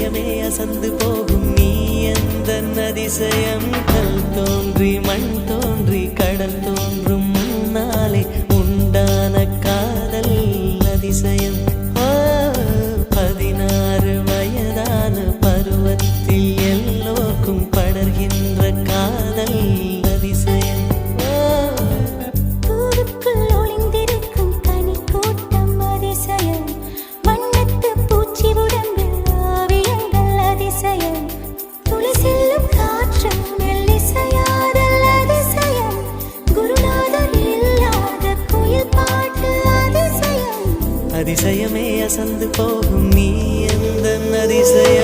அதிசயமே அசந்து போகும் நீ எந்த அதிசயம் கல் தோன்றி மண் தோன்றி கடல் தோன்றும் முன்னாலே உண்டான காதல் அதிசயம் 16 வயதான பருவத்தில் எல்லோருக்கும் படர்கின்ற காதல் அதிசயம் பூவுக்குள் ஒளிந்திருக்கும் கனி கூட்டம் அதிசயம் வண்ணத்து பூச்சி உடம்பில் ஓவியங்கள் அதிசயம் துளி செல்லும் காற்று மெல்லிசையாதல் அதிசயம் குருநாதர் இல்லாத குயில் பாட்டு அதிசயம் அதிசயமே அசந்து போகும் நீ எந்த அதிசயம்